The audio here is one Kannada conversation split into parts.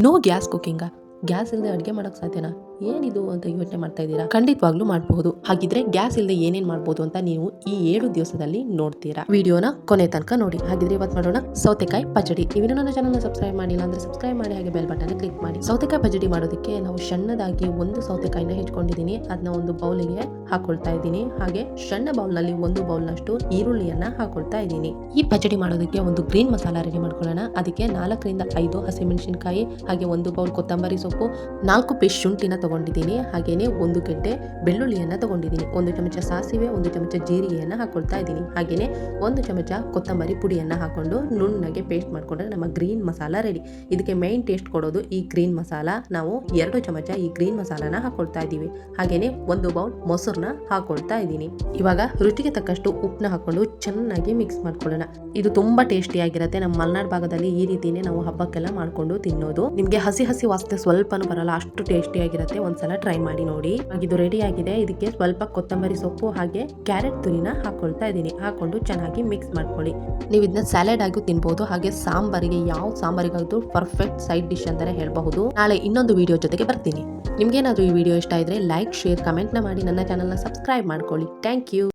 No gas cooking. ಗ್ಯಾಸ್ ಇಲ್ಲದೆ ಅಡುಗೆ ಮಾಡೋಕೆ ಸಾಧ್ಯನಾ? ಏನಿದು ಅಂತ ಯೋಚನೆ ಮಾಡ್ತಾ ಇದ್ದೀರಾ? ಖಂಡಿತವಾಗ್ಲೂ ಮಾಡಬಹುದು. ಹಾಗಿದ್ರೆ ಗ್ಯಾಸ್ ಇಲ್ಲದೆ ಏನೇನ್ ಮಾಡಬಹುದು ಅಂತ ನೀವು ಈ 7 ದಿವಸದಲ್ಲಿ ನೋಡ್ತೀರಾ. ವಿಡಿಯೋನ ಕೊನೆ ತನಕ ನೋಡಿ. ಹಾಗಿದ್ರೆ ಇವತ್ತು ಮಾಡೋಣ ಸೌತೆಕಾಯಿ ಪಚಡಿ. ನೀವೇನು ನನ್ನ ಚಾನಲ್ನ ಸಬ್ಸ್ಕ್ರೈಬ್ ಮಾಡಿಲ್ಲ ಅಂದ್ರೆ ಸಬ್ಸ್ಕ್ರೈಬ್ ಮಾಡಿ, ಹಾಗೆ ಬೆಲ್ ಬಟನ್ ಕ್ಲಿಕ್ ಮಾಡಿ. ಸೌತೆಕಾಯಿ ಪಚಡಿ ಮಾಡೋದಕ್ಕೆ ನಾವು ಸಣ್ಣದಾಗಿ ಒಂದು ಸೌತೆಕಾಯಿನ ಹೆಚ್ಕೊಂಡಿದ್ದೀನಿ. ಅದನ್ನ ಒಂದು ಬೌಲಿಗೆ ಹಾಕೊಳ್ತಾ ಇದ್ದೀನಿ. ಹಾಗೆ ಸಣ್ಣ ಬೌಲ್ನಲ್ಲಿ ಒಂದು ಬೌಲ್ನಷ್ಟು ಈರುಳ್ಳಿಯನ್ನ ಹಾಕೊಳ್ತಾ ಇದ್ದೀನಿ. ಈ ಪಚಡಿ ಮಾಡೋದಕ್ಕೆ ಒಂದು ಗ್ರೀನ್ ಮಸಾಲ ರೆಡಿ ಮಾಡ್ಕೊಳ್ಳೋಣ. ಅದಕ್ಕೆ 4 ರಿಂದ 5 ಹಸಿಮೆಣಸಿನಕಾಯಿ, ಹಾಗೆ ಒಂದು ಬೌಲ್ ಕೊತ್ತಂಬರಿ ಸೊಪ್ಪು, 4 ಪೀಸ್ ಶುಂಠಿನ ತಗೊಂಡಿದ್ದೀನಿ. ಹಾಗೇನೆ 1 ಗೆಡ್ಡೆ ಬೆಳ್ಳುಳ್ಳಿಯನ್ನ ತಗೊಂಡಿದ್ದೀನಿ. 1 ಚಮಚ ಸಾಸಿವೆ, 1 ಚಮಚ ಜೀರಿಗೆಯನ್ನ ಹಾಕೊಳ್ತಾ ಇದ್ದೀನಿ. ಹಾಗೇನೆ 1 ಚಮಚ ಕೊತ್ತಂಬರಿ ಪುಡಿಯನ್ನ ಹಾಕೊಂಡು ನುಣ್ಣಗೆ ಪೇಸ್ಟ್ ಮಾಡ್ಕೊಂಡ್ರೆ ನಮ್ಮ ಗ್ರೀನ್ ಮಸಾಲ ರೆಡಿ. ಇದಕ್ಕೆ ಮೈನ್ ಟೇಸ್ಟ್ ಕೊಡೋದು ಈ ಗ್ರೀನ್ ಮಸಾಲ. ನಾವು 2 ಚಮಚ ಈ ಗ್ರೀನ್ ಮಸಾಲಾನ ಹಾಕೊಳ್ತಾ ಇದ್ದೀವಿ. ಹಾಗೇನೆ 1 ಬೌಲ್ ಮೊಸರನ್ನ ಹಾಕೊಳ್ತಾ ಇದ್ದೀನಿ. ಇವಾಗ ರುಚಿಗೆ ತಕ್ಕಷ್ಟು ಉಪ್ಪನ್ನ ಹಾಕೊಂಡು ಚೆನ್ನಾಗಿ ಮಿಕ್ಸ್ ಮಾಡ್ಕೊಳ್ಳೋಣ. ಇದು ತುಂಬಾ ಟೇಸ್ಟಿ ಆಗಿರುತ್ತೆ. ನಮ್ಮ ಮಲೆನಾಡು ಭಾಗದಲ್ಲಿ ಈ ರೀತಿನೇ ನಾವು ಹಬ್ಬಕ್ಕೆಲ್ಲ ಮಾಡ್ಕೊಂಡು ತಿನ್ನೋದು. ನಿಮ್ಗೆ ಹಸಿ ವಾಸನೆ ಸ್ವಲ್ಪನೂ ಬರಲ್ಲ, ಅಷ್ಟು ಟೇಸ್ಟಿ ಆಗಿರುತ್ತೆ. ಒಂದ್ಸಲ ಟ್ರೈ ಮಾಡಿ ನೋಡಿ. ಇದು ರೆಡಿ ಆಗಿದೆ. ಇದಕ್ಕೆ ಸ್ವಲ್ಪ ಕೊತ್ತಂಬರಿ ಸೊಪ್ಪು ಹಾಗೆ ಕ್ಯಾರೆಟ್ ತುರಿನ ಹಾಕೊಳ್ತಾ ಇದ್ದೀನಿ. ಹಾಕೊಂಡು ಚೆನ್ನಾಗಿ ಮಿಕ್ಸ್ ಮಾಡ್ಕೊಳ್ಳಿ. ನೀವು ಇದನ್ನ ಸ್ಯಾಲೆಡ್ ಆಗಿ ತಿನ್ಬಹುದು. ಹಾಗೆ ಸಾಂಬಾರಿಗೆ, ಯಾವ ಸಾಂಬಾರಿಗಾದ್ರೂ ಪರ್ಫೆಕ್ಟ್ ಸೈಡ್ ಡಿಶ್ ಅಂತಾನೆ ಹೇಳ್ಬಹುದು. ನಾಳೆ ಇನ್ನೊಂದು ವಿಡಿಯೋ ಜೊತೆಗೆ ಬರ್ತೀನಿ. ನಿಮ್ಗೇನಾದ್ರೂ ಈ ವಿಡಿಯೋ ಇಷ್ಟ ಇದ್ರೆ ಲೈಕ್, ಶೇರ್, ಕಮೆಂಟ್ ನ ಮಾಡಿ. ನನ್ನ ಚಾನಲ್ನ ಸಬ್ಸ್ಕ್ರೈಬ್ ಮಾಡ್ಕೊಳ್ಳಿ. Thank you.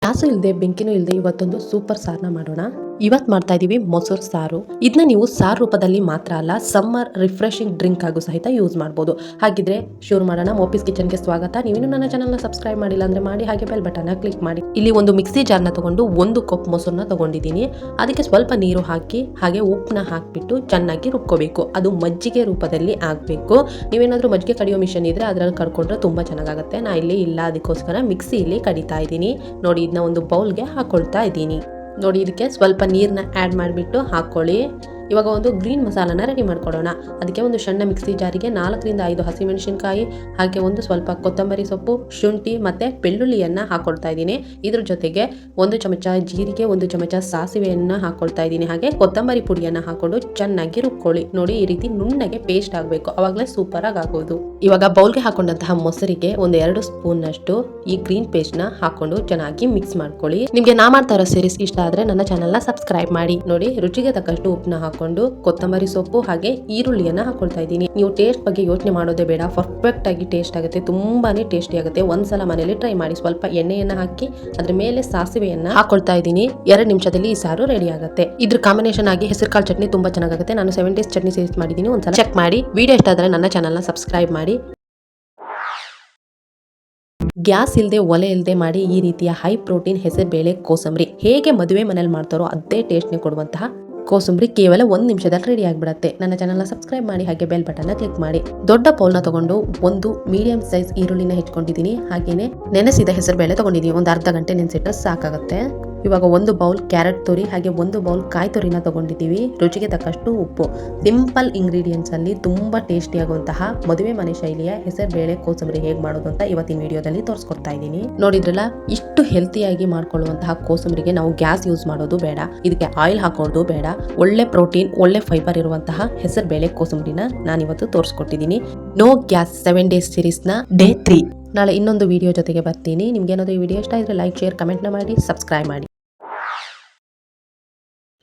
ಗ್ಯಾಸು ಇಲ್ಲದೆ ಬೆಂಕಿನೂ ಇಲ್ಲದೆ ಇವತ್ತೊಂದು ಸೂಪರ್ ಸಾರನ್ನ ಮಾಡೋಣ. ಇವತ್ತು ಮಾಡ್ತಾ ಇದೀವಿ ಮೊಸರು ಸಾರು. ಇದನ್ನ ನೀವು ಸಾರು ರೂಪದಲ್ಲಿ ಮಾತ್ರ ಅಲ್ಲ, ಸಮ್ಮರ್ ರಿಫ್ರೆಶಿಂಗ್ ಡ್ರಿಂಕ್ ಆಗು ಸಹಿತ ಯೂಸ್ ಮಾಡ್ಬೋದು. ಹಾಗಿದ್ರೆ ಶುರು ಮಾಡೋಣ. ಮೋಪೀಸ್ ಕಿಚನ್ಗೆ ಸ್ವಾಗತ. ನೀವೇನು ನನ್ನ ಚಾನಲ್ನ ಸಬ್ಸ್ಕ್ರೈಬ್ ಮಾಡಿಲ್ಲ ಅಂದ್ರೆ ಮಾಡಿ, ಹಾಗೆ ಬೆಲ್ ಬಟನ್ ಕ್ಲಿಕ್ ಮಾಡಿ. ಇಲ್ಲಿ ಒಂದು ಮಿಕ್ಸಿ ಜಾರ್ನ ತಗೊಂಡು 1 ಕಪ್ ಮೊಸರನ್ನ ತಗೊಂಡಿದ್ದೀನಿ. ಅದಕ್ಕೆ ಸ್ವಲ್ಪ ನೀರು ಹಾಕಿ ಹಾಗೆ ಉಪ್ಪನ್ನ ಹಾಕ್ಬಿಟ್ಟು ಚೆನ್ನಾಗಿ ರುಬ್ಕೋಬೇಕು. ಅದು ಮಜ್ಜಿಗೆ ರೂಪದಲ್ಲಿ ಆಗಬೇಕು. ನೀವೇನಾದ್ರೂ ಮಜ್ಜಿಗೆ ಕಡಿಯೋ ಮಿಷನ್ ಇದ್ರೆ ಅದ್ರಲ್ಲಿ ಕಡ್ಕೊಂಡ್ರೆ ತುಂಬಾ ಚೆನ್ನಾಗಾಗುತ್ತೆ. ನಾ ಇಲ್ಲಿ ಇಲ್ಲ, ಅದಕ್ಕೋಸ್ಕರ ಮಿಕ್ಸಿಯಲ್ಲಿ ಕಡಿತಾ ಇದ್ದೀನಿ. ನೋಡಿ, ಇದನ್ನ ಒಂದು ಬೌಲ್ಗೆ ಹಾಕೊಳ್ತಾ ಇದ್ದೀನಿ. ನೋಡಿ, ಇದಕ್ಕೆ ಸ್ವಲ್ಪ ನೀರನ್ನ ಆ್ಯಡ್ ಮಾಡಿಬಿಟ್ಟು ಹಾಕ್ಕೊಳ್ಳಿ. ಇವಾಗ ಒಂದು ಗ್ರೀನ್ ಮಸಾಲಾನ ರೆಡಿ ಮಾಡ್ಕೊಳ್ಳೋಣ. ಅದಕ್ಕೆ ಒಂದು ಸಣ್ಣ ಮಿಕ್ಸಿ ಜಾರಿಗೆ 4 ರಿಂದ 5 ಹಸಿಮೆಣಸಿನಕಾಯಿ, ಹಾಗೆ ಒಂದು ಸ್ವಲ್ಪ ಕೊತ್ತಂಬರಿ ಸೊಪ್ಪು, ಶುಂಠಿ ಮತ್ತೆ ಬೆಳ್ಳುಳ್ಳಿಯನ್ನ ಹಾಕೊಳ್ತಾ ಇದ್ದೀನಿ. ಇದ್ರ ಜೊತೆಗೆ 1 ಚಮಚ ಜೀರಿಗೆ, 1 ಚಮಚ ಸಾಸಿವೆಯನ್ನ ಹಾಕೊಳ್ತಾ ಇದ್ದೀನಿ. ಹಾಗೆ ಕೊತ್ತಂಬರಿ ಪುಡಿಯನ್ನ ಹಾಕೊಂಡು ಚೆನ್ನಾಗಿ ರುಬ್ಕೊಳ್ಳಿ. ನೋಡಿ, ಈ ರೀತಿ ನುಣ್ಣಗೆ ಪೇಸ್ಟ್ ಆಗಬೇಕು. ಅವಾಗಲೇ ಸೂಪರ್ ಆಗಿ ಆಗೋದು. ಇವಾಗ ಬೌಲ್ಗೆ ಹಾಕೊಂಡಂತಹ ಮೊಸರಿಗೆ 2 ಸ್ಪೂನ್ ಅಷ್ಟು ಈ ಗ್ರೀನ್ ಪೇಸ್ಟ್ ನ ಹಾಕೊಂಡು ಚೆನ್ನಾಗಿ ಮಿಕ್ಸ್ ಮಾಡ್ಕೊಳ್ಳಿ. ನಿಮ್ಗೆ ನಾ ಮಾಡ್ತಾ ಇರೋ ಸೀರೀಸ್ ಇಷ್ಟ ಆದ್ರೆ ನನ್ನ ಚಾನಲ್ನ ಸಬ್ಸ್ಕ್ರೈಬ್ ಮಾಡಿ. ನೋಡಿ, ರುಚಿಗೆ ತಕ್ಕಷ್ಟು ಉಪ್ಪನ್ನ ಹಾಕೊಂಡು ಕೊತ್ತಂಬರಿ ಸೊಪ್ಪು ಹಾಗೆ ಈರುಳ್ಳಿಯನ್ನ ಹಾಕೊಳ್ತಾ ಇದ್ದೀನಿ. ನೀವು ಟೇಸ್ಟ್ ಬಗ್ಗೆ ಯೋಚನೆ ಮಾಡೋದೇ ಬೇಡ, ಪರ್ಫೆಕ್ಟ್ ಆಗಿ ಟೇಸ್ಟ್ ಆಗುತ್ತೆ. ತುಂಬಾನೇ ಟೇಸ್ಟಿ ಆಗುತ್ತೆ. ಒಂದ್ಸಲ ಮನೇಲಿ ಟ್ರೈ ಮಾಡಿ. ಸ್ವಲ್ಪ ಎಣ್ಣೆಯನ್ನ ಹಾಕಿ ಅದ್ರ ಮೇಲೆ ಸಾಸಿವೆಯನ್ನ ಹಾಕೊಳ್ತಾ ಇದ್ದೀನಿ. 2 ನಿಮಿಷದಲ್ಲಿ ಈ ಸಾರು ರೆಡಿ ಆಗುತ್ತೆ. ಇದ್ರ ಕಾಂಬಿನೇಷನ್ ಆಗಿ ಹೆಸರುಕಾಳು ಚಟ್ನಿ ತುಂಬಾ ಚೆನ್ನಾಗುತ್ತೆ. ನಾನು 7 ಡೇಸ್ ಚಟ್ನಿ ಸೀರೀಸ್ ಮಾಡಿದ್ದೀನಿ. ಒಂದ್ಸಲ ಚೆಕ್ ಮಾಡಿ. ವಿಡಿಯೋ ಇಷ್ಟ ಆದ್ರೆ ನನ್ನ ಚಾನಲ್ನ ಸಬ್ಸ್ಕ್ರೈಬ್ ಮಾಡಿ. ಗ್ಯಾಸ್ ಇಲ್ಲದೆ, ಒಲೆ ಇಲ್ಲದೆ ಮಾಡಿ ಈ ರೀತಿಯ ಹೈ ಪ್ರೋಟೀನ್ ಹೆಸರುಬೇಳೆ ಕೋಸಂಬರಿ ಹೇಗೆ ಮದುವೆ ಮನೇಲಿ ಮಾಡ್ತಾರೋ ಅದೇ ಟೇಸ್ಟ್ನೇ ಕೊಡುವಂತಹ ಕೋಸಂಬರಿ ಕೇವಲ 1 ನಿಮಿಷದಲ್ಲಿ ರೆಡಿ ಆಗಿಬಿಡುತ್ತೆ. ನನ್ನ ಚಾನಲ್ನ ಸಬ್ಸ್ಕ್ರೈಬ್ ಮಾಡಿ, ಹಾಗೆ ಬೆಲ್ ಬಟನ್ ಕ್ಲಿಕ್ ಮಾಡಿ. ದೊಡ್ಡ ಬೌಲ್ನ ತಗೊಂಡು 1 ಮೀಡಿಯಂ ಸೈಜ್ ಈರುಳ್ಳಿನ ಹೆಚ್ಕೊಂಡಿದ್ದೀನಿ. ಹಾಗೇನೆ ನೆನೆಸಿದ ಹೆಸರುಬೇಳೆ ತಗೊಂಡಿದ್ದೀನಿ. ಒಂದು ಅರ್ಧ ಗಂಟೆ ನೆನೆಸಿಟ್ರೆ ಸಾಕಾಗುತ್ತೆ. ಇವಾಗ 1 ಬೌಲ್ ಕ್ಯಾರೆಟ್ ತುರಿ ಹಾಗೆ 1 ಬೌಲ್ ಕಾಯಿ ತುರಿನ ತಗೊಂಡಿದ್ದೀವಿ. ರುಚಿಗೆ ತಕ್ಕಷ್ಟು ಉಪ್ಪು. ಸಿಂಪಲ್ ಇಂಗ್ರೀಡಿಯೆಂಟ್ಸ್ ಅಲ್ಲಿ ತುಂಬಾ ಟೇಸ್ಟಿ ಆಗುವಂತಹ ಮದುವೆ ಮನೆ ಶೈಲಿಯ ಹೆಸರುಬೇಳೆ ಕೋಸಂಬರಿ ಹೇಗೆ ಮಾಡೋದು ಅಂತ ಇವತ್ತಿನ ವಿಡಿಯೋದಲ್ಲಿ ತೋರಿಸ್ಕೊಡ್ತಾ ಇದ್ದೀನಿ. ನೋಡಿದ್ರಲ್ಲ, ಇಷ್ಟು ಹೆಲ್ತಿಯಾಗಿ ಮಾಡ್ಕೊಳ್ಳುವಂತಹ ಕೋಸಂಬರಿಗೆ ನಾವು ಗ್ಯಾಸ್ ಯೂಸ್ ಮಾಡೋದು ಬೇಡ, ಇದಕ್ಕೆ ಆಯಿಲ್ ಹಾಕೋದು ಬೇಡ. ಒಳ್ಳೆ ಪ್ರೋಟೀನ್, ಒಳ್ಳೆ ಫೈಬರ್ ಇರುವಂತಹ ಹೆಸರುಬೇಳೆ ಕೋಸಂಬರಿನ ನಾನಿವತ್ತು ತೋರಿಸ್ಕೊಟ್ಟಿದ್ದೀನಿ. ನೋ ಗ್ಯಾಸ್ 7 ಡೇಸ್ ಸೀರೀಸ್ ನ ಡೇ 3. ನಾಳೆ ಇನ್ನೊಂದು ವಿಡಿಯೋ ಜೊತೆಗೆ ಬರ್ತೀನಿ. ನಿಮ್ಗೆ ಏನಾದರೂ ಈ ವಿಡಿಯೋ ಇಷ್ಟ ಇದ್ರೆ ಲೈಕ್, ಶೇರ್, ಕಮೆಂಟ್ನ ಮಾಡಿ, ಸಬ್ಸ್ಕ್ರೈಬ್ ಮಾಡಿ.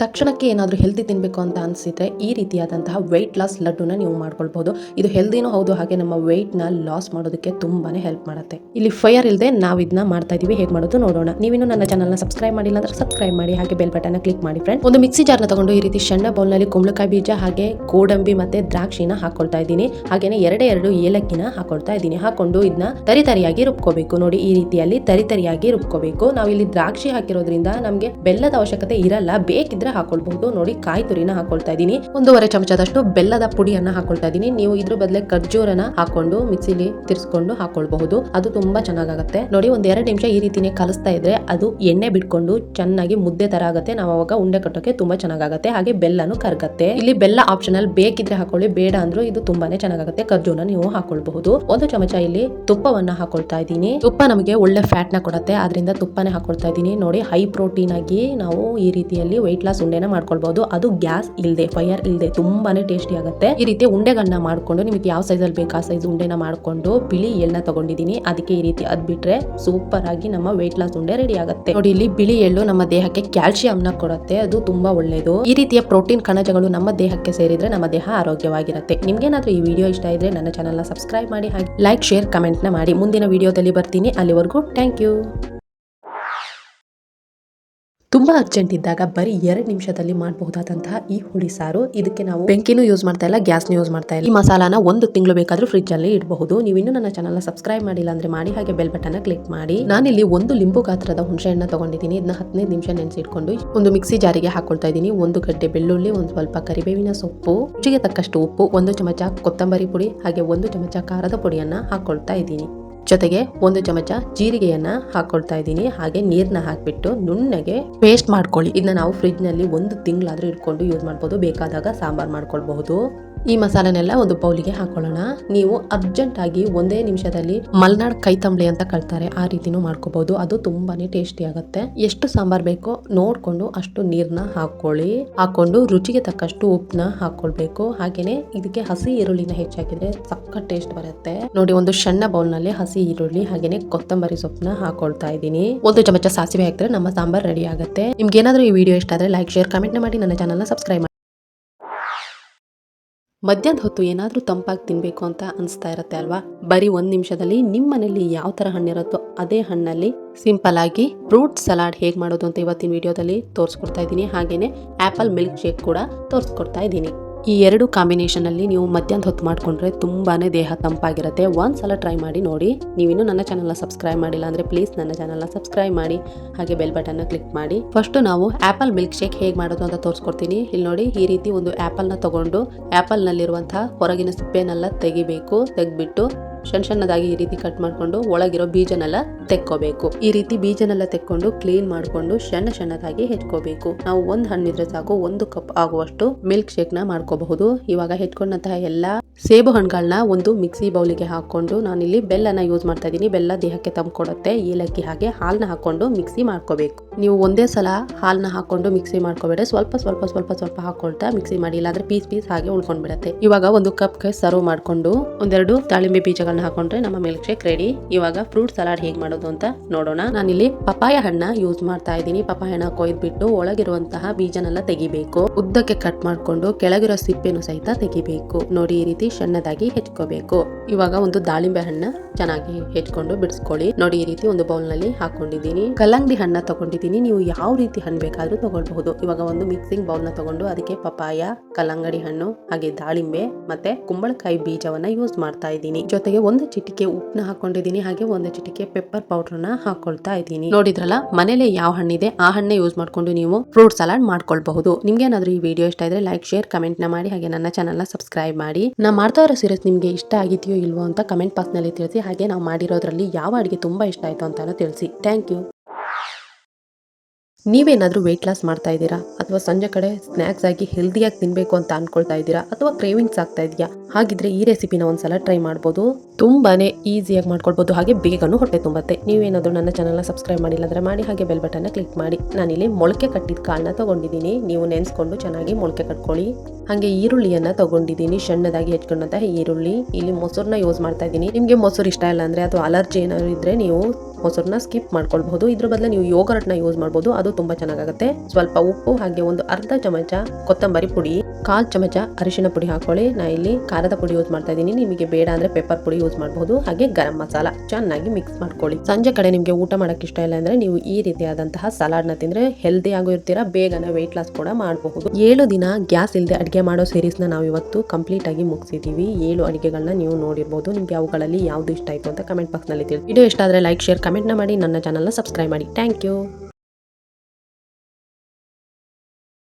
ತಕ್ಷಣಕ್ಕೆ ಏನಾದರೂ ಹೆಲ್ದಿ ತಿನ್ನಬೇಕು ಅಂತ ಅನಿಸಿದ್ರೆ ಈ ರೀತಿಯಾದಂತಹ ವೆಯ್ಟ್ ಲಾಸ್ ಲಡ್ಡುನ ನೀವು ಮಾಡ್ಕೊಳ್ಬಹುದು. ಇದು ಹೆಲ್ದಿನೂ ಹೌದು, ಹಾಗೆ ನಮ್ಮ ವೆಯ್ಟ್ನ ಲಾಸ್ ಮಾಡೋದಕ್ಕೆ ತುಂಬಾನೇ ಹೆಲ್ಪ್ ಮಾಡುತ್ತೆ. ಇಲ್ಲಿ ಫೈರ್ ಇಲ್ಲದೆ ನಾವು ಇದನ್ನ ಮಾಡ್ತಾ ಇದೀವಿ. ಹೇಗೆ ಮಾಡೋದು ನೋಡೋಣ. ನೀವೇನು ನನ್ನ ಚಾನಲ್ನ ಸಬ್ಸ್ಕ್ರೈಬ್ ಮಾಡಿಲ್ಲ ಅಂದ್ರೆ ಸಬ್ಸ್ಕ್ರೈಬ್ ಮಾಡಿ, ಹಾಗೆ ಬೆಲ್ ಬಟನ್ ಕ್ಲಿಕ್ ಮಾಡಿ. ಫ್ರೆಂಡ್, ಒಂದು ಮಿಕ್ಸಿ ಜಾರ್ನ ತಗೊಂಡು ಈ ರೀತಿ ಸಣ್ಣ ಬೌಲ್ನಲ್ಲಿ ಕುಂಬಳಕಾಯಿ ಬೀಜ ಹಾಗೆ ಗೋಡಂಬಿ ಮತ್ತೆ ದ್ರಾಕ್ಷಿನ ಹಾಕೊಳ್ತಾ ಇದ್ದೀನಿ. ಹಾಗೇನೆ 2 ಏಲಕ್ಕಿನ ಹಾಕೊಳ್ತಾ ಇದ್ದೀನಿ. ಹಾಕೊಂಡು ಇದನ್ನ ತರಿತರಿಯಾಗಿ ರುಬ್ಕೋಬೇಕು. ನೋಡಿ, ಈ ರೀತಿಯಲ್ಲಿ ತರಿತರಿಯಾಗಿ ರುಬ್ಕೋಬೇಕು. ನಾವು ಇಲ್ಲಿ ದ್ರಾಕ್ಷಿ ಹಾಕಿರೋದ್ರಿಂದ ನಮಗೆ ಬೆಲ್ಲದ ಅವಶ್ಯಕತೆ ಇರಲ್ಲ, ಬೇಕಿದ್ರೆ ಹಾಕೊಳ್ಬಹುದು. ನೋಡಿ, ಕಾಯಿ ತುರಿನ ಹಾಕೊಳ್ತಾ ಇದ್ದೀನಿ. 1.5 ಚಮಚದಷ್ಟು ಬೆಲ್ಲದ ಪುಡಿಯನ್ನ ಹಾಕೊಳ್ತಾ ಇದ್ದೀನಿ. ನೀವು ಇದ್ರ ಬದಲೇ ಖರ್ಜೂರನ ಹಾಕೊಂಡು ಮಿಕ್ಸಿಲಿ ತಿರ್ಸ್ಕೊಂಡು ಹಾಕೊಳ್ಬಹುದು. ಅದು ತುಂಬಾ ಚೆನ್ನಾಗಾಗುತ್ತೆ. ನೋಡಿ, 1-2 ನಿಮಿಷ ಈ ರೀತಿನೇ ಕಲಿಸ್ತಾ ಇದ್ರೆ ಅದು ಎಣ್ಣೆ ಬಿಟ್ಕೊಂಡು ಚೆನ್ನಾಗಿ ಮುದ್ದೆ ತರ ಆಗುತ್ತೆ. ನಾವು ಅವಾಗ ಉಂಡೆ ಕಟ್ಟೋಕೆ ತುಂಬಾ ಚೆನ್ನಾಗಾಗುತ್ತೆ. ಹಾಗೆ ಬೆಲ್ಲನು ಕರಗತ್ತೆ. ಇಲ್ಲಿ ಬೆಲ್ಲ ಆಪ್ಷನಲ್, ಬೇಕಿದ್ರೆ ಹಾಕೊಳ್ಳಿ, ಬೇಡ ಅಂದ್ರೂ ಇದು ತುಂಬಾನೇ ಚೆನ್ನಾಗಾಗುತ್ತೆ. ಖರ್ಜೂರನ ನೀವು ಹಾಕೊಳ್ಬಹುದು. 1 ಚಮಚ ಇಲ್ಲಿ ತುಪ್ಪವನ್ನ ಹಾಕೊಳ್ತಾ ಇದ್ದೀನಿ. ತುಪ್ಪ ನಮಗೆ ಒಳ್ಳೆ ಫ್ಯಾಟ್ ನ ಕೊಡುತ್ತೆ, ಆದ್ರಿಂದ ತುಪ್ಪನೇ ಹಾಕೊಳ್ತಾ ಇದ್ದೀನಿ. ನೋಡಿ, ಹೈ ಪ್ರೋಟೀನ್ ಆಗಿ ನಾವು ಈ ರೀತಿಯಲ್ಲಿ ವೆಯ್ಟ್ ಲಾಸ್ ಉಂಡೆನ ಮಾಡ್ಕೊಳ್ಬಹುದು. ಅದು ಗ್ಯಾಸ್ ಇಲ್ಲದೆ, ಫೈರ್ ಇಲ್ಲದೆ ತುಂಬಾನೇ ಟೇಸ್ಟಿ ಆಗುತ್ತೆ. ಈ ರೀತಿ ಉಂಡೆಗಳನ್ನ ಮಾಡ್ಕೊಂಡು ನಿಮಗೆ ಯಾವ ಸೈಜ್ ಅಲ್ಲಿ ಬೇಕು ಆ ಸೈಜ್ ಉಂಡೆನ ಮಾಡ್ಕೊಂಡು ಬಿಳಿ ಎಳ್ಳನ್ನ ತಗೊಂಡಿದ್ದೀನಿ. ಅದಕ್ಕೆ ಈ ರೀತಿ ಅದ್ಬಿಟ್ರೆ ಸೂಪರ್ ಆಗಿ ನಮ್ಮ ವೆಯ್ಟ್ ಲಾಸ್ ಉಂಡೆ ರೆಡಿ ಆಗುತ್ತೆ. ನೋಡಿ, ಇಲ್ಲಿ ಬಿಳಿ ಎಳ್ಳು ನಮ್ಮ ದೇಹಕ್ಕೆ ಕ್ಯಾಲ್ಸಿಯಂ ನ ಕೊಡುತ್ತೆ. ಅದು ತುಂಬಾ ಒಳ್ಳೆಯದು. ಈ ರೀತಿಯ ಪ್ರೋಟೀನ್ ಕಣಜಗಳು ನಮ್ಮ ದೇಹಕ್ಕೆ ಸೇರಿದ್ರೆ ನಮ್ಮ ದೇಹ ಆರೋಗ್ಯವಾಗಿರುತ್ತೆ. ನಿಮ್ಗೇನಾದ್ರೂ ಈ ವಿಡಿಯೋ ಇಷ್ಟ ಇದ್ರೆ ನನ್ನ ಚಾನೆಲ್ ನ ಸಬ್ಸ್ಕ್ರೈಬ್ ಮಾಡಿ, ಹಾಗೆ ಲೈಕ್, ಶೇರ್, ಕಮೆಂಟ್ ನ ಮಾಡಿ. ಮುಂದಿನ ವಿಡಿಯೋದಲ್ಲಿ ಬರ್ತೀನಿ. ಅಲ್ಲಿವರೆಗೂ ಥ್ಯಾಂಕ್ ಯು. ತುಂಬಾ ಅರ್ಜೆಂಟ್ ಇದ್ದಾಗ ಬರೀ 2 ನಿಮಿಷದಲ್ಲಿ ಮಾಡಬಹುದಾದಂತಹ ಈ ಹುಳಿ ಸಾರು. ಇದಕ್ಕೆ ನಾವು ಬೆಂಕಿನೂ ಯೂಸ್ ಮಾಡ್ತಾ ಇಲ್ಲ, ಗ್ಯಾಸ್ನೂ ಯೂಸ್ ಮಾಡ್ತಾ ಇಲ್ಲ. ಈ ಮಸಾಲಾನ 1 ತಿಂಗಳು ಬೇಕಾದ್ರೂ ಫ್ರಿಜ್ ಅಲ್ಲಿ ಇಡಬಹುದು. ನೀವು ಇನ್ನೂ ನನ್ನ ಚಾನಲ್ ನ ಸಬ್ಸ್ಕ್ರೈಬ್ ಮಾಡಿಲ್ಲ ಅಂದ್ರೆ ಮಾಡಿ, ಹಾಗೆ ಬೆಲ್ ಬಟನ್ ಕ್ಲಿಕ್ ಮಾಡಿ. ನಾನಿಲ್ಲಿ 1 ಲಿಂಬು ಗಾತ್ರದ ಹುಣಸೆ ಹಣ್ಣು ತಗೊಂಡಿದ್ದೀನಿ. ಇದನ್ನ 15 ನಿಮಿಷ ನೆನೆಸಿಟ್ಕೊಂಡು ಒಂದು ಮಿಕ್ಸಿ ಜಾರಿಗೆ ಹಾಕೊಳ್ತಾ ಇದ್ದೀನಿ. 1 ಗಡ್ಡೆ ಬೆಳ್ಳುಳ್ಳಿ, ಒಂದು ಸ್ವಲ್ಪ ಕರಿಬೇವಿನ ಸೊಪ್ಪು, ರುಚಿಗೆ ತಕ್ಕಷ್ಟು ಉಪ್ಪು, 1 ಚಮಚ ಕೊತ್ತಂಬರಿ ಪುಡಿ, ಹಾಗೆ 1 ಚಮಚ ಖಾರದ ಪುಡಿಯನ್ನ ಹಾಕೊಳ್ತಾ ಇದ್ದೀನಿ. ಜೊತೆಗೆ 1 ಚಮಚ ಜೀರಿಗೆಯನ್ನ ಹಾಕೊಳ್ತಾ ಇದ್ದೀನಿ. ಹಾಗೆ ನೀರ್ನ ಹಾಕ್ಬಿಟ್ಟು ನುಣ್ಣಗೆ ಪೇಸ್ಟ್ ಮಾಡ್ಕೊಳ್ಳಿ. ಇದನ್ನ ನಾವು ಫ್ರಿಜ್ ನಲ್ಲಿ 1 ತಿಂಗಳಾದ್ರೂ ಇಟ್ಕೊಂಡು ಯೂಸ್ ಮಾಡ್ಬೋದು. ಬೇಕಾದಾಗ ಸಾಂಬಾರ್ ಮಾಡ್ಕೊಳ್ಬಹುದು. ಈ ಮಸಾಲೆನೆಲ್ಲ ಒಂದು ಬೌಲಿಗೆ ಹಾಕೊಳ್ಳೋಣ. ನೀವು ಅರ್ಜೆಂಟ್ ಆಗಿ 1 ನಿಮಿಷದಲ್ಲಿ ಮಲ್ನಾಡ್ ಕೈ ತಂಬ್ಳಿ ಅಂತ ಕಳ್ತಾರೆ, ಆ ರೀತಿನೂ ಮಾಡ್ಕೋಬಹುದು. ಅದು ತುಂಬಾನೇ ಟೇಸ್ಟಿ ಆಗುತ್ತೆ. ಎಷ್ಟು ಸಾಂಬಾರ್ ಬೇಕೋ ನೋಡ್ಕೊಂಡು ಅಷ್ಟು ನೀರ್ನ ಹಾಕೊಂಡು ರುಚಿಗೆ ತಕ್ಕಷ್ಟು ಉಪ್ಪನ್ನ ಹಾಕೊಳ್ಬೇಕು. ಹಾಗೇನೆ ಇದಕ್ಕೆ ಹಸಿ ಈರುಳ್ಳಿನ ಹೆಚ್ಚಾಕಿದ್ರೆ ಸಕ್ಕ ಟೇಸ್ಟ್ ಬರುತ್ತೆ. ನೋಡಿ, ಒಂದು ಸಣ್ಣ ಬೌಲ್ ನಲ್ಲಿ ಹಸಿ ಈರುಳ್ಳಿ ಹಾಗೇನೆ ಕೊತ್ತಂಬರಿ ಸೊಪ್ಪನ್ನ ಹಾಕೊಳ್ತಾ ಇದ್ದೀನಿ. 1 ಚಮಚ ಸಾಸಿವೆ ಹಾಕಿದ್ರೆ ನಮ್ಮ ಸಾಂಬಾರ್ ರೆಡಿ ಆಗುತ್ತೆ. ನಿಮ್ಗೆ ಏನಾದ್ರೂ ಈ ವಿಡಿಯೋ ಇಷ್ಟ ಆದ್ರೆ ಲೈಕ್, ಶೇರ್, ಕಮೆಂಟ್ ಮಾಡಿ. ನನ್ನ ಚಾನಲ್ ನ ಸಬ್ಸ್ಕ್ರೈಬ್ ಮಾಡಿ. ಮಧ್ಯಾಹ್ನದ ಹೊತ್ತು ಏನಾದರೂ ತಂಪಾಗಿ ತಿನ್ನಬೇಕು ಅಂತ ಅನಿಸ್ತಾ ಇರುತ್ತೆ ಅಲ್ವಾ? ಬರೀ 1 ನಿಮಿಷದಲ್ಲಿ ನಿಮ್ಮ ಮನೇಲಿ ಯಾವ ಥರ ಹಣ್ಣಿರುತ್ತೋ ಅದೇ ಹಣ್ಣಲ್ಲಿ ಸಿಂಪಲ್ ಆಗಿ ಫ್ರೂಟ್ ಸಲಾಡ್ ಹೇಗೆ ಮಾಡೋದು ಅಂತ ಇವತ್ತಿನ ವಿಡಿಯೋದಲ್ಲಿ ತೋರಿಸ್ಕೊಡ್ತಾ ಇದ್ದೀನಿ. ಹಾಗೇನೆ ಆಪಲ್ ಮಿಲ್ಕ್ ಶೇಕ್ ಕೂಡ ತೋರಿಸ್ಕೊಡ್ತಾ ಇದ್ದೀನಿ. ಈ 2 ಕಾಂಬಿನೇಷನ್ ಅಲ್ಲಿ ನೀವು ಮಧ್ಯಾಹ್ನದ ಹೊತ್ತು ಮಾಡ್ಕೊಂಡ್ರೆ ತುಂಬಾನೇ ದೇಹ ತಂಪಾಗಿರುತ್ತೆ. ಒಂದ್ಸಲ ಟ್ರೈ ಮಾಡಿ ನೋಡಿ. ನೀವಿನ್ನೂ ನನ್ನ ಚಾನಲ್ನ ಸಬ್ಸ್ಕ್ರೈಬ್ ಮಾಡಿಲ್ಲ ಅಂದ್ರೆ ಪ್ಲೀಸ್ ನನ್ನ ಚಾನಲ್ನ ಸಬ್ಸ್ಕ್ರೈಬ್ ಮಾಡಿ, ಹಾಗೆ ಬೆಲ್ ಬಟನ್ನ ಕ್ಲಿಕ್ ಮಾಡಿ. ಫಸ್ಟ್ ನಾವು ಆಪಲ್ ಮಿಲ್ಕ್ ಶೇಕ್ ಹೇಗೆ ಮಾಡೋದು ಅಂತ ತೋರಿಸ್ಕೊಡ್ತೀನಿ. ಇಲ್ಲಿ ನೋಡಿ, ಈ ರೀತಿ ಒಂದು ಆಪಲ್ನ ತಗೊಂಡು ಆಪಲ್ ನಲ್ಲಿರುವಂತಹ ಹೊರಗಿನ ಸಿಪ್ಪೆನೆಲ್ಲ ತೆಗಿಬೇಕು. ತೆಗ್ಬಿಟ್ಟು ಸಣ್ಣದಾಗಿ ಈ ರೀತಿ ಕಟ್ ಮಾಡ್ಕೊಂಡು ಒಳಗಿರೋ ಬೀಜನೆಲ್ಲ ತೆಕ್ಕೋಬೇಕು. ಈ ರೀತಿ ಬೀಜನೆಲ್ಲ ತೆಕ್ಕೊಂಡು ಕ್ಲೀನ್ ಮಾಡ್ಕೊಂಡು ಸಣ್ಣದಾಗಿ ಹೆಚ್ಕೋಬೇಕು. ನಾವು 1 ಹಣ್ಣಿದ್ರೆ ಸಾಕು 1 ಕಪ್ ಆಗುವಷ್ಟು ಮಿಲ್ಕ್ ಶೇಕ್ ನ ಮಾಡ್ಕೋಬಹುದು. ಇವಾಗ ಹೆಚ್ಕೊಂಡಂತಹ ಎಲ್ಲಾ ಸೇಬು ಹಣ್ಣುಗಳನ್ನ ಒಂದು ಮಿಕ್ಸಿ ಬೌಲಿಗೆ ಹಾಕೊಂಡು, ನಾನಿಲ್ಲಿ ಬೆಲ್ಲನ ಯೂಸ್ ಮಾಡ್ತಾ ಇದ್ದೀನಿ. ಬೆಲ್ಲ ದೇಹಕ್ಕೆ ತಂದ್ಕೊಡುತ್ತೆ. ಏಲಕ್ಕಿ ಹಾಗೆ ಹಾಲ್ನ ಹಾಕೊಂಡು ಮಿಕ್ಸಿ ಮಾಡ್ಕೋಬೇಕು. ನೀವು ಒಂದೇ ಸಲ ಹಾಲ್ನ ಹಾಕೊಂಡು ಮಿಕ್ಸಿ ಮಾಡ್ಕೋಬೇಡಿ. ಸ್ವಲ್ಪ ಹಾಕೊಳ್ತಾ ಮಿಕ್ಸಿ ಮಾಡಿ, ಇಲ್ಲಾಂದ್ರೆ ಪೀಸ್ ಹಾಗೆ ಉಳ್ಕೊಂಡ್ಬಿಡತ್ತೆ. ಇವಾಗ 1 ಕಪ್ಗೆ ಸರ್ವ್ ಮಾಡ್ಕೊಂಡು 1-2 ದಾಳಿಂಬೆ ಬೀಜ ಹಾಕೊಂಡ್ರೆ ನಮ್ಮ ಮಿಲ್ಕ್ ಶೇಕ್ ರೆಡಿ. ಇವಾಗ ಫ್ರೂಟ್ ಸಲಾಡ್ ಹೇಗೆ ಮಾಡೋದು ಅಂತ ನೋಡೋಣ. ನಾನಿಲ್ಲಿ ಪಪಾಯ ಹಣ್ಣ ಯೂಸ್ ಮಾಡ್ತಾ ಇದ್ದೀನಿ. ಪಪಾಯ ಹಣ್ಣ ಕೊಯ್ದ್ಬಿಟ್ಟು ಒಳಗಿರುವಂತಹ ಬೀಜನೆಲ್ಲ ತೆಗಿಬೇಕು. ಉದ್ದಕ್ಕೆ ಕಟ್ ಮಾಡ್ಕೊಂಡು ಕೆಳಗಿರೋ ಸಿಪ್ಪೆನು ಸಹಿತ ತೆಗಿಬೇಕು. ನೋಡಿ, ಈ ರೀತಿ ಸಣ್ಣದಾಗಿ ಹೆಚ್ಕೋಬೇಕು. ಇವಾಗ ಒಂದು ದಾಳಿಂಬೆ ಹಣ್ಣ ಚೆನ್ನಾಗಿ ಹೆಚ್ಕೊಂಡು ಬಿಡಿಸ್ಕೊಳ್ಳಿ. ನೋಡಿ, ಈ ರೀತಿ ಒಂದು ಬೌಲ್ ನಲ್ಲಿ ಹಾಕೊಂಡಿದ್ದೀನಿ. ಕಲ್ಲಂಗಡಿ ಹಣ್ಣ ತಗೊಂಡಿದ್ದೀನಿ. ನೀವು ಯಾವ ರೀತಿ ಹಣ್ಣು ಬೇಕಾದ್ರೂ ತಗೊಳ್ಬಹುದು. ಇವಾಗ ಒಂದು ಮಿಕ್ಸಿಂಗ್ ಬೌಲ್ ನ ತಗೊಂಡು ಅದಕ್ಕೆ ಪಪಾಯ, ಕಲ್ಲಂಗಡಿ ಹಣ್ಣು, ಹಾಗೆ ದಾಳಿಂಬೆ ಮತ್ತೆ ಕುಂಬಳಕಾಯಿ ಬೀಜವನ್ನ ಯೂಸ್ ಮಾಡ್ತಾ ಇದ್ದೀನಿ. ಜೊತೆಗೆ 1 ಚಿಟಿಕೆ ಉಪ್ಪನ್ನ ಹಾಕೊಂಡಿದ್ದೀನಿ. ಹಾಗೆ 1 ಚಿಟಿಕೆ ಪೆಪ್ಪರ್ ಪೌಡರ್ ನ ಹಾಕೊಳ್ತಾ ಇದ್ದೀನಿ. ನೋಡಿದ್ರಲ್ಲ, ಮನೇಲೆ ಯಾವ ಹಣ್ಣಿದೆ ಆ ಹಣ್ಣೆ ಯೂಸ್ ಮಾಡ್ಕೊಂಡು ನೀವು ಫ್ರೂಟ್ ಸಲಾಡ್ ಮಾಡ್ಕೊಳ್ಬಹುದು. ನಿಮ್ಗೆ ಏನಾದ್ರೂ ಈ ವಿಡಿಯೋ ಇಷ್ಟ ಇದ್ರೆ ಲೈಕ್, ಶೇರ್, ಕಮೆಂಟ್ ನ ಮಾಡಿ. ಹಾಗೆ ನನ್ನ ಚಾನಲ್ ನ ಸಬ್ಸ್ಕ್ರೈಬ್ ಮಾಡಿ. ನಾ ಮಾಡ್ತಾ ಇರೋ ಸೀರೀಸ್ ನಿಮ್ಗೆ ಇಷ್ಟ ಆಗಿದೆಯೋ ಇಲ್ವೋ ಅಂತ ಕಮೆಂಟ್ ಬಾಕ್ಸ್ ನಲ್ಲಿ ತಿಳಿಸಿ. ಹಾಗೆ ನಾವು ಮಾಡಿರೋದ್ರಲ್ಲಿ ಯಾವ ಅಡಿಗೆ ತುಂಬಾ ಇಷ್ಟ ಆಯ್ತು ಅಂತಾನು ತಿಳಿಸಿ. Thank you. ನೀವೇನಾದ್ರೂ ವೆಯ್ಟ್ ಲಾಸ್ ಮಾಡ್ತಾ ಇದ್ದೀರಾ, ಅಥವಾ ಸಂಜೆ ಕಡೆ ಸ್ನ್ಯಾಕ್ಸ್ ಆಗಿ ಹೆಲ್ದಿಯಾಗಿ ತಿನ್ಬೇಕು ಅಂತ ಅನ್ಕೊಳ್ತಾ ಇದ್ದೀರಾ, ಅಥವಾ ಕ್ರೇವಿಂಗ್ಸ್ ಆಗ್ತಾ ಇದೆಯಾ? ಹಾಗಿದ್ರೆ ಈ ರೆಸಿಪಿನ ಒಂದ್ಸಲ ಟ್ರೈ ಮಾಡ್ಬೋದು. ತುಂಬಾನೇ ಈಸಿಯಾಗಿ ಮಾಡ್ಕೊಳ್ಬಹುದು. ಹಾಗೆ ಬೇಗನೂ ಹೊಟ್ಟೆ ತುಂಬತ್ತೆ. ನೀವೇನಾದ್ರೂ ನನ್ನ ಚಾನಲ್ನ ಸಬ್ಸ್ಕ್ರೈಬ್ ಮಾಡಿಲ್ಲ ಅಂದ್ರೆ ಮಾಡಿ, ಹಾಗೆ ಬೆಲ್ ಬಟನ್ನ ಕ್ಲಿಕ್ ಮಾಡಿ. ನಾನಿಲ್ಲಿ ಮೊಳಕೆ ಕಟ್ಟಿದ ಕಾಳನ್ನ ತಗೊಂಡಿದ್ದೀನಿ. ನೀವು ನೆನೆಸ್ಕೊಂಡು ಚೆನ್ನಾಗಿ ಮೊಳಕೆ ಕಟ್ಕೊಳ್ಳಿ. ಹಾಗೆ ಈರುಳ್ಳಿಯನ್ನ ತಗೊಂಡಿದ್ದೀನಿ, ಸಣ್ಣದಾಗಿ ಹೆಚ್ಕೊಂಡಂತಹ ಈರುಳ್ಳಿ. ಇಲ್ಲಿ ಮೊಸರನ್ನ ಯೂಸ್ ಮಾಡ್ತಾ ಇದ್ದೀನಿ. ನಿಮ್ಗೆ ಮೊಸರು ಇಷ್ಟ ಇಲ್ಲ ಅಂದ್ರೆ ಅಥವಾ ಅಲರ್ಜಿ ಏನಾದ್ರು ಇದ್ರೆ ನೀವು ಮೊಸರನ್ನ ಸ್ಕಿಪ್ ಮಾಡ್ಕೊಳ್ಬಹುದು. ಇದ್ರ ಬದಲು ನೀವು ಯೋಗರ್ಟ್ನ ಯೂಸ್ ಮಾಡಬಹುದು. ಅದು ತುಂಬಾ ಚೆನ್ನಾಗುತ್ತೆ. ಸ್ವಲ್ಪ ಉಪ್ಪು, ಹಾಗೆ ಒಂದು ಅರ್ಧ ಚಮಚ ಕೊತ್ತಂಬರಿ ಪುಡಿ, 1/4 ಚಮಚ ಅರಿಶಿನ ಪುಡಿ ಹಾಕೊಳ್ಳಿ. ನಾ ಇಲ್ಲಿ ಖಾರದ ಪುಡಿ ಯೂಸ್ ಮಾಡ್ತಾ ಇದ್ದೀನಿ. ನಿಮಗೆ ಬೇಡ ಅಂದ್ರೆ ಪೆಪ್ಪರ್ ಪುಡಿ ಯೂಸ್ ಮಾಡಬಹುದು. ಹಾಗೆ ಗರಂ ಮಸಾಲ ಚೆನ್ನಾಗಿ ಮಿಕ್ಸ್ ಮಾಡ್ಕೊಳ್ಳಿ. ಸಂಜೆ ಕಡೆ ನಿಮ್ಗೆ ಊಟ ಮಾಡಕ್ ಇಷ್ಟ ಇಲ್ಲ ಅಂದ್ರೆ ನೀವು ಈ ರೀತಿಯಾದಂತಹ ಸಲಾಡ್ ನ ತಿಂದ್ರೆ ಹೆಲ್ದಿ ಆಗು ಇರ್ತೀರಾ. ಬೇಗನೆ ವೆಯ್ಟ್ ಲಾಸ್ ಕೂಡ ಮಾಡಬಹುದು. 7 ದಿನ ಗ್ಯಾಸ್ ಇಲ್ಲದೆ ಅಡಿಗೆ ಮಾಡೋ ಸೀರೀಸ್ ನ ನಾವು ಇವತ್ತು ಕಂಪ್ಲೀಟ್ ಆಗಿ ಮುಗಿಸಿದೀವಿ. 7 ಅಡಿಗೆಗಳನ್ನ ನೀವು ನೋಡಿರಬಹುದು. ನಿಮ್ಗೆ ಅವುಗಳಲ್ಲಿ ಯಾವ್ದು ಇಷ್ಟ ಆಯ್ತು ಅಂತ ಕಮೆಂಟ್ ಬಾಕ್ಸ್ ನಲ್ಲಿ ತಿಳಿಸಿ. ವಿಡಿಯೋ ಇಷ್ಟ ಆದ್ರೆ ಲೈಕ್, ಶೇರ್, ಕಮೆಂಟ್ ನ ಮಾಡಿ. ನನ್ನ ಚಾನಲ್ ನ ಸಬ್ಸ್ಕ್ರೈಬ್ ಮಾಡಿ. Thank you.